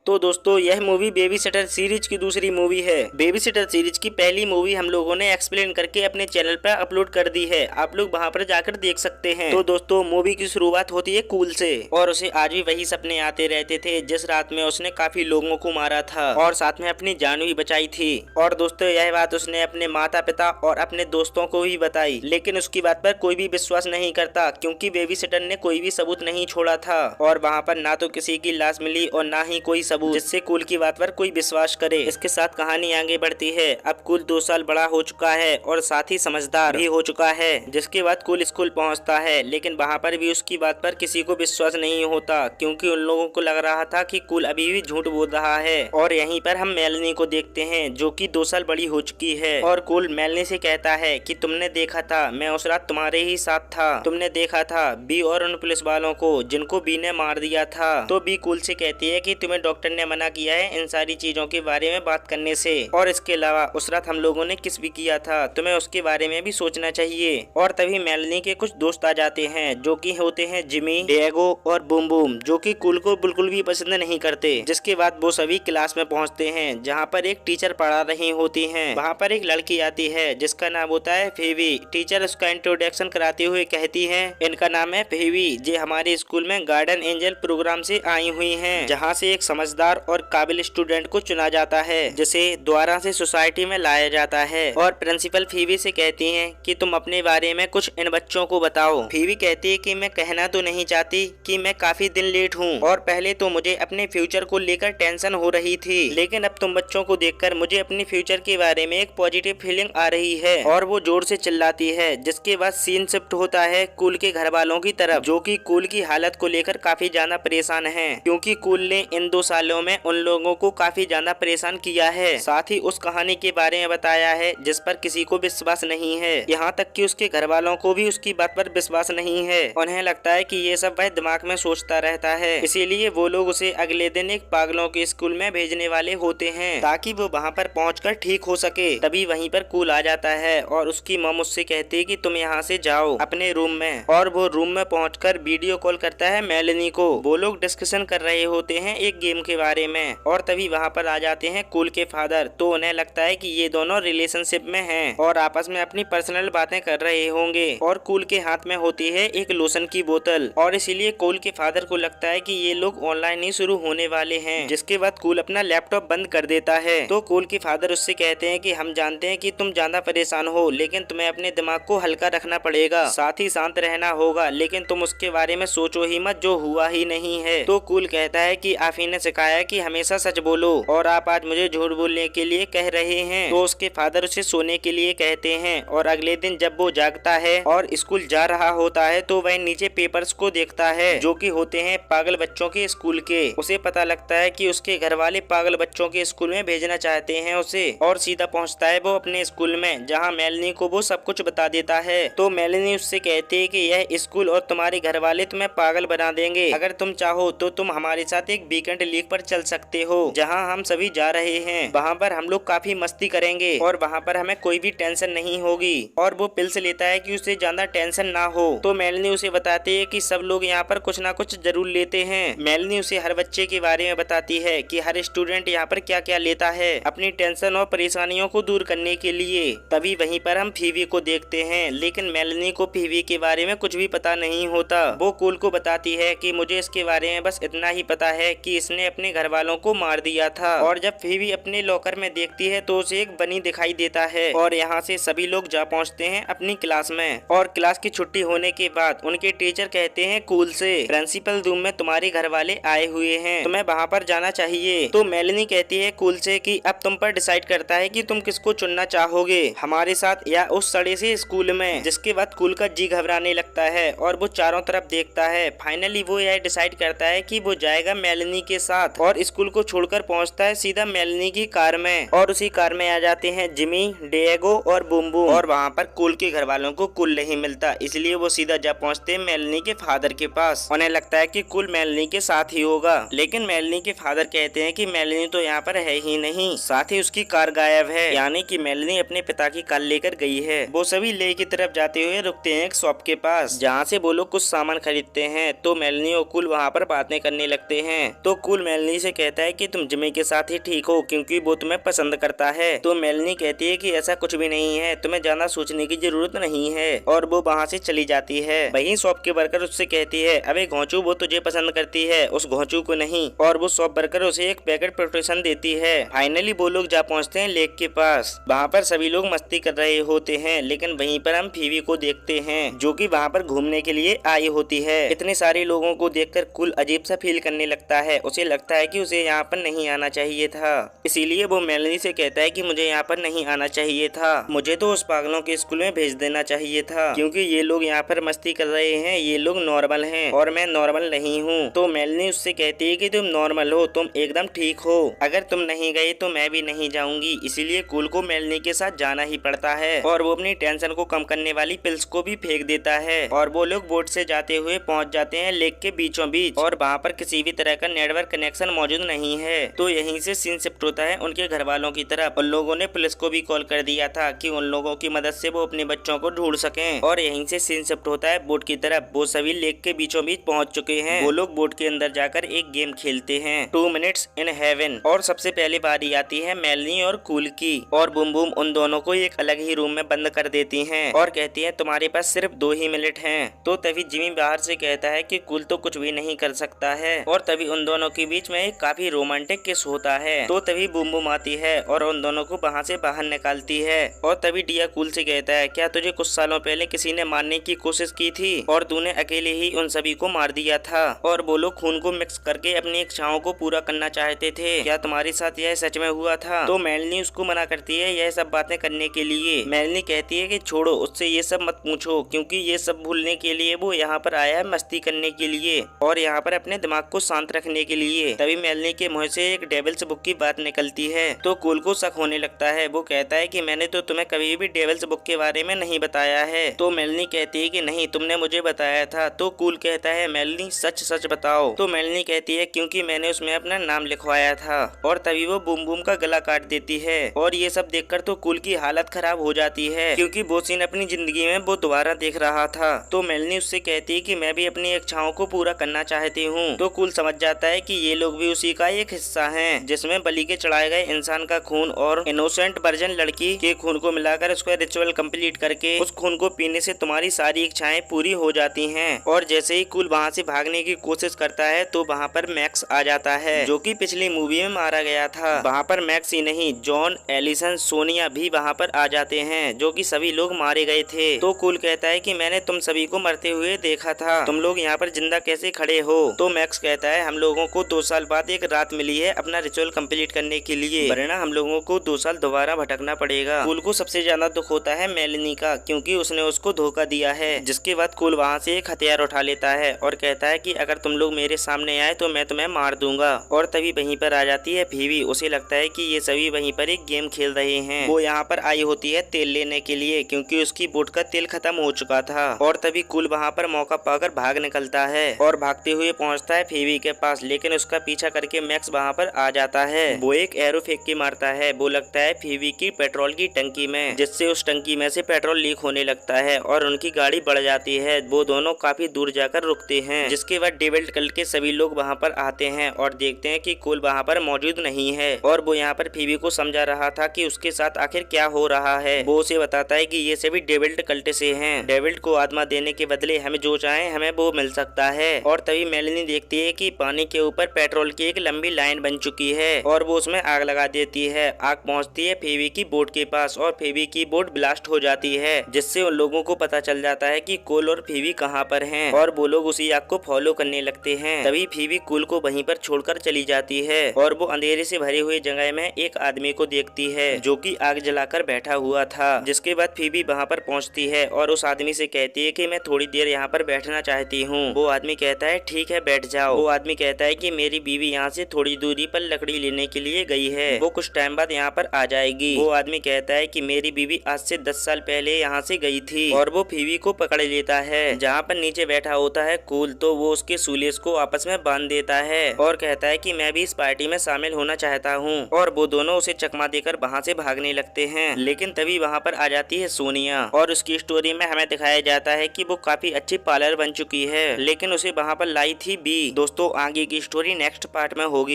तो दोस्तों यह मूवी बेबी सिटर सीरीज की दूसरी मूवी है। बेबी सिटर सीरीज की पहली मूवी हम लोगों ने एक्सप्लेन करके अपने चैनल पर अपलोड कर दी है, आप लोग वहां पर जाकर देख सकते हैं। तो दोस्तों मूवी की शुरुआत होती है कूल से, और उसे आज भी वही सपने आते रहते थे जिस रात में उसने काफी लोगों को मारा था और साथ में अपनी जान भी बचाई थी। और दोस्तों यह बात उसने अपने माता पिता और अपने दोस्तों को भी बताई, लेकिन उसकी बात पर कोई भी विश्वास नहीं करता क्योंकि बेबी सिटर ने कोई भी सबूत नहीं छोड़ा था और वहाँ पर ना तो किसी की लाश मिली और ना ही कोई सबूत जिससे कूल की बात पर कोई विश्वास करे। इसके साथ कहानी आगे बढ़ती है। अब कूल 2 साल बड़ा हो चुका है और साथ ही समझदार भी हो चुका है। जिसके बाद कूल स्कूल पहुंचता है, लेकिन वहाँ पर भी उसकी बात पर किसी को विश्वास नहीं होता क्योंकि उन लोगों को लग रहा था कि कूल अभी भी झूठ बोल रहा है। और यहीं पर हम मेलनी को देखते हैं जो कि 2 साल बड़ी हो चुकी है और कूल मेलनी से कहता है कि तुमने देखा था मैं उस रात तुम्हारे ही साथ था, तुमने देखा था बी और उन पुलिस वालों को जिनको बी ने मार दिया था। तो बी कूल से कहती है कि तुम्हें डॉक्टर ने मना किया है इन सारी चीजों के बारे में बात करने से, और इसके अलावा उस रात हम लोगों ने किस भी किया था, तुम्हें उसके बारे में भी सोचना चाहिए। और तभी मेलनी के कुछ दोस्त आ जाते हैं जो कि होते हैं जिमी, डिएगो और बूम बूम, जो कि कूल को बिल्कुल भी पसंद नहीं करते। जिसके बाद वो सभी क्लास में पहुंचते हैं जहाँ पर एक टीचर पढ़ा रही होती है। वहाँ पर एक लड़की आती है जिसका नाम होता है फेवी। टीचर उसका इंट्रोडक्शन कराते हुए कहती है इनका नाम है फेवी, जे हमारे स्कूल में गार्डन एंजल प्रोग्राम से आई हुई हैं, जहाँ से एक समझदार और काबिल स्टूडेंट को चुना जाता है जिसे दोबारा से सोसाइटी में लाया जाता है। और प्रिंसिपल फीवी से कहती हैं कि तुम अपने बारे में कुछ इन बच्चों को बताओ। फीवी कहती है कि मैं कहना तो नहीं चाहती कि मैं काफी दिन लेट हूँ और पहले तो मुझे अपने फ्यूचर को लेकर टेंशन हो रही थी, लेकिन अब तुम बच्चों को देखकर मुझे अपने फ्यूचर के बारे में एक पॉजिटिव फीलिंग आ रही है। और वो जोर से चिल्लाती है। जिसके बाद सीन शिफ्ट होता है कूल के घर वालों की तरफ, जो कि कूल की हालत को लेकर काफी ज्यादा परेशान हैं क्योंकि कूल ने इन 2 सालों में उन लोगों को काफी ज्यादा परेशान किया है। साथ ही उस कहानी के बारे में बताया है जिस पर किसी को विश्वास नहीं है, यहाँ तक कि उसके घर वालों को भी उसकी बात पर विश्वास नहीं है। उन्हें लगता है कि ये सब वह दिमाग में सोचता रहता है, इसीलिए वो लोग उसे अगले दिन एक पागलों के स्कूल में भेजने वाले होते हैं ताकि वो वहाँ पर पहुँचकर ठीक हो सके। तभी वहीं पर कूल आ जाता है और उसकी मॉम उससे कहती है कि तुम यहाँ से जाओ अपने रूम में, और वो रूम में पहुंचकर वीडियो कॉल करता है मेलनी को। वो लोग डिस्कशन कर रहे होते हैं एक गेम के बारे में, और तभी वहाँ पर आ जाते हैं कूल के फादर। तो उन्हें लगता है कि ये दोनों रिलेशनशिप में हैं और आपस में अपनी पर्सनल बातें कर रहे होंगे। और कूल के हाथ में होती है एक लोशन की बोतल, और इसीलिए कूल के फादर को लगता है कि ये लोग ऑनलाइन ही शुरू होने वाले हैं। जिसके बाद कूल अपना लैपटॉप बंद कर देता है। तो कूल के फादर उससे कहते हैं कि हम जानते हैं कि तुम ज्यादा परेशान हो, लेकिन तुम्हें अपने दिमाग को हल्का रखना पड़ेगा, साथ ही शांत रहना होगा, लेकिन तुम उसके बारे में सोचो ही मत जो हुआ ही नहीं है। तो कूल कहता है कि आप ही ने सिखाया कि हमेशा सच बोलो और आप आज मुझे झूठ बोलने के लिए कह रहे हैं। तो उसके फादर उसे सोने के लिए कहते हैं, और अगले दिन जब वो जागता है और स्कूल जा रहा होता है तो वह नीचे पेपर्स को देखता है जो कि होते हैं पागल बच्चों के स्कूल के। उसे पता लगता है कि उसके घर वाले पागल बच्चों के स्कूल में भेजना चाहते हैं उसे, और सीधा पहुंचता है वो अपने स्कूल में जहां मेलनी को वो सब कुछ बता देता है। तो मेलनी उससे कहती है कि यह स्कूल और तुम्हारे घर वाले तुम्हें पागल बना देंगे, अगर तुम चाहो तो तुम हमारे साथ एक वीकेंड लीग पर चल सकते हो जहां हम सभी जा रहे हैं। वहां पर हम लोग काफी मस्ती करेंगे और वहां पर हमें कोई भी टेंशन नहीं होगी। और वो पिल्स लेता है कि उसे ज्यादा टेंशन ना हो। तो मेलनी उसे बताती है कि सब लोग यहाँ पर कुछ ना कुछ जरूर लेते हैं। मेलनी उसे हर बच्चे के बारे में बताती है कि हर स्टूडेंट यहाँ पर क्या क्या लेता है अपनी टेंशन और परेशानियों को दूर करने के लिए। तभी वहीं पर हम फीवी को देखते हैं, लेकिन मेलनी को फीवी के बारे में कुछ भी पता नहीं होता। वो कूल को बताती है कि मुझे इसके बारे में बस इतना ही पता है कि इसने अपने घर वालों को मार दिया था। और जब फीवी अपने लॉकर में देखती है तो उसे एक बनी दिखाई देता है, और यहाँ से सभी लोग जा पहुँचते हैं अपनी क्लास में। और क्लास की छुट्टी होने के बाद उनके टीचर कहते हैं कूल से प्रिंसिपल रूम में तुम्हारे घर वाले आए हुए हैं, तुम्हें वहाँ पर जाना चाहिए। तो मेलनी कहती है कूल से कि अब तुम पर डिसाइड करता है कि तुम किसको चुनना चाहोगे, हमारे साथ या उस सड़े से स्कूल में। जिसके बाद कूल का जी घबराने लगता है और वो चारों तरफ देखता है। फाइनली वो यह डिसाइड करता है कि वो जाएगा मेलनी के साथ, और स्कूल को छोड़कर पहुंचता है सीधा मेलनी की कार में। और उसी कार में आ जाते हैं जिमी, डिएगो और बूम बूम। और वहाँ पर कूल के घर वालों को कूल नहीं मिलता, इसलिए वो सीधा जा पहुँचते हैं मेलनी के फादर के पास। उन्हें लगता है कि कूल मेलनी के साथ ही होगा, लेकिन मेलनी के फादर कहते हैं कि मेलनी तो यहाँ पर है ही नहीं, साथ ही उसकी कार गायब है, यानी कि मेलनी अपने पिता की कार लेकर गई है। वो सभी ले की तरफ जाते हुए रुकते हैं एक शॉप के पास जहाँ से वो लोग कुछ सामान खरीदते हैं। तो मेलनी और कूल वहाँ पर बातें करने लगते हैं। तो कूल मेलनी से कहता है कि तुम जिमी के साथ ही ठीक हो क्योंकि वो तुम्हें पसंद करता है। तो मेलनी कहती है कि ऐसा कुछ भी नहीं है, तुम्हें ज्यादा सोचने की जरूरत नहीं है, और वो वहाँ से चली जाती है। वहीं शॉप के वर्कर उससे कहती है, अबे घोंचू, वो तुझे पसंद करती है, उस घोंचू को नहीं। और वो शॉप वर्कर उसे एक पैकेट प्रोटेक्शन देती है। फाइनली वो लोग जा पहुँचते हैं लेक के पास। वहाँ पर सभी लोग मस्ती कर रहे होते हैं, लेकिन वहीं पर हम फीवी को देखते हैं जो कि वहाँ पर घूमने के लिए आई होती है। इतने सारे लोगों को देखकर कुल अजीब सा फील करने लगता है। उसे लगता है कि उसे यहाँ पर नहीं आना चाहिए था, इसीलिए वो मेलनी से कहता है कि मुझे यहाँ पर नहीं आना चाहिए था, मुझे तो उस पागलों के स्कूल में भेज देना चाहिए था, क्योंकि ये लोग यहाँ पर मस्ती कर रहे हैं, ये लोग नॉर्मल हैं और मैं नॉर्मल नहीं हूँ। तो मेलनी उससे कहती है कि तुम नॉर्मल हो, तुम एकदम ठीक हो, अगर तुम नहीं गए तो मैं भी नहीं जाऊंगी। इसीलिए कुल को मेलनी के साथ जाना ही पड़ता है और वो अपनी टेंशन को कम करने वाली पिल्स को भी फेंक देता है। और वो लोग बोट से जाते हुए पहुंच जाते हैं लेक के बीचों बीच, और वहाँ पर किसी भी तरह का नेटवर्क कनेक्शन मौजूद नहीं है। तो यहीं से सीन शिफ्ट होता है उनके घर वालों की तरफ। उन लोगों ने पुलिस को भी कॉल कर दिया था कि उन लोगों की मदद से वो अपने बच्चों को ढूंढ सकें। और यहीं से सीन शिफ्ट होता है बोट की तरफ। वो सभी लेक के बीचों बीच पहुंच चुके हैं। वो लोग बोट के अंदर जाकर एक गेम खेलते हैं, 2 मिनट्स इन हेवन। और सबसे पहले बारी आती है मेलनी और कूल की, और बूम बूम उन दोनों को एक अलग ही रूम में बंद कर देती हैं और कहती है तुम्हारे पास सिर्फ 2 ही मिनट हैं। तो तभी जिमी बाहर से कहता है कि कूल तो कुछ भी नहीं कर सकता है, और तभी उन दोनों के बीच में एक काफी रोमांटिक किस होता है। तो तभी बूम बूम आती है और उन दोनों को वहाँ से बाहर निकालती है। और तभी डिया कूल से कहता है, क्या तुझे कुछ सालों पहले किसी ने मारने की कोशिश की थी और तूने अकेले ही उन सभी को मार दिया था, और वो लोग खून को मिक्स करके अपनी इच्छाओं को पूरा करना चाहते थे, क्या तुम्हारे साथ यह सच में हुआ था? तो मेलनी उसको मना करती है यह सब बातें करने के लिए। मेलनी कहती है कि छोड़ो, उससे ये सब मत पूछो, क्योंकि ये सब भूलने के लिए वो यहाँ पर आया है मस्ती करने के लिए और यहाँ पर अपने दिमाग को शांत रखने के लिए। तभी मेलनी के मुंह से एक डेविल्स बुक की बात निकलती है। तो कूल को शक होने लगता है। वो कहता है कि मैंने तो तुम्हें कभी भी डेविल्स बुक के बारे में नहीं बताया है। तो मेलनी कहती है कि नहीं, तुमने मुझे बताया था। तो कूल कहता है, मेलनी सच सच बताओ। तो मेलनी कहती है, क्योंकि मैंने उसमें अपना नाम लिखवाया था। और तभी वो बूम बूम का गला काट देती है। और ये सब देखकर तो कूल की हालत खराब हो जाती है, क्योंकि वो सीन अपनी जिंदगी में वो दोबारा देख रहा था। तो मेलनी उससे कहती है कि मैं भी अपनी इच्छाओं को पूरा करना चाहती हूँ। तो कूल समझ जाता है कि ये लोग भी उसी का एक हिस्सा हैं, जिसमें बलि के चढ़ाए गए इंसान का खून और इनोसेंट वर्जन लड़की के खून को मिलाकर उसका रिचुअल कंप्लीट करके उस खून को पीने से तुम्हारी सारी इच्छाएं पूरी हो जाती हैं। और जैसे ही कूल वहाँ से भागने की कोशिश करता है तो वहाँ पर मैक्स आ जाता है, जो कि पिछली मूवी में मारा गया था। वहाँ पर मैक्स ही नहीं, जॉन, एलिसन, सोनिया भी वहाँ पर आ जाते हैं, जो कि सभी लोग मारे गए थे। तो कूल कहता है कि मैंने तुम सभी को मरते हुए देखा था, तुम लोग यहाँ पर जिंदा कैसे खड़े हो? तो मैक्स कहता है, हम लोगों को 2 साल बाद एक रात मिली है अपना रिचुअल कंप्लीट करने के लिए, वरना हम लोगों को 2 साल दोबारा भटकना पड़ेगा। कूल को सबसे ज्यादा दुख होता है मेलनी का, क्योंकि उसने उसको धोखा दिया है। जिसके बाद कूल वहाँ से एक हथियार उठा लेता है और कहता है कि अगर तुम लोग मेरे सामने आए तो मैं तुम्हें मार दूंगा। और तभी वहीं पर आ जाती है फीवी। उसे लगता है कि ये सभी वहीं पर एक गेम खेल रहे हैं। वो यहाँ पर आई होती है तेल लेने के लिए, क्योंकि उसकी बोट का तेल खत्म हो चुका था। और तभी कूल वहाँ पर मौका पाकर भाग निकलता है और भागते हुए पहुँचता है फीवी के पास, लेकिन उसका पीछा करके मैक्स वहाँ पर आ जाता है। वो एक एरो फेंक के मारता है। वो लगता है फीवी की पेट्रोल की टंकी में, जिससे उस टंकी में से पेट्रोल लीक होने लगता है और उनकी गाड़ी बढ़ जाती है। वो दोनों काफी दूर जाकर रुकते हैं। जिसके बाद डेविल्ट कल के सभी लोग वहाँ पर आते हैं और देखते हैं कि कूल वहाँ पर मौजूद नहीं है। और वो यहाँ पर फीवी को समझा रहा था कि उसके साथ आखिर क्या हो रहा है। वो उसे बताता है कि ये सभी डेविल्ट कल्ट से हैं। डेविल्ट को आत्मा देने के बदले हमें जो चाहे हमें वो मिल सकता है। और तभी मेलनी देखती है कि पानी के ऊपर पेट्रोल की एक लंबी लाइन बन चुकी है और वो उसमें आग लगा देती है। आग पहुंचती है फीवी की बोट के पास और फीवी की बोट ब्लास्ट हो जाती है, जिससे उन लोगों को पता चल जाता है कि कूल और फीवी कहाँ पर हैं और वो लोग उसी आग को फॉलो करने लगते हैं। तभी फीवी कूल को वहीं पर छोड़कर चली जाती है और वो अंधेरे से भरे हुए जगह में एक आदमी को देखती है जो कि आग जलाकर बैठा हुआ था। जिसके बाद फीवी वहाँ पर पहुँचती है और उस आदमी से कहती है कि मैं थोड़ी देर यहाँ पर बैठना चाहती हूँ। वो आदमी कहता है ठीक है बैठ जाओ। वो आदमी कहता है कि मेरी बीवी यहाँ से थोड़ी दूरी पर लकड़ी लेने के लिए गई है, वो कुछ टाइम बाद यहाँ पर आ जाएगी। वो आदमी कहता है कि मेरी बीवी आज से 10 साल पहले यहाँ से गई थी और वो फीवी को पकड़ लेता है जहाँ पर नीचे बैठा होता है कूल। तो वो उसके सूलेस को आपस में बांध देता है और कहता है कि मैं भी इस पार्टी में शामिल होना चाहता हूँ। और वो दोनों उसे चकमा देकर वहाँ से भागने लगते हैं। लेकिन तभी वहाँ पर आ जाती है सोनिया और उसकी स्टोरी में हमें दिखाया जाता है कि वो काफी अच्छी पार्लर बन चुकी है, लेकिन उसे वहाँ पर लाई थी बी। दोस्तों आगे की स्टोरी नेक्स्ट पार्ट में होगी।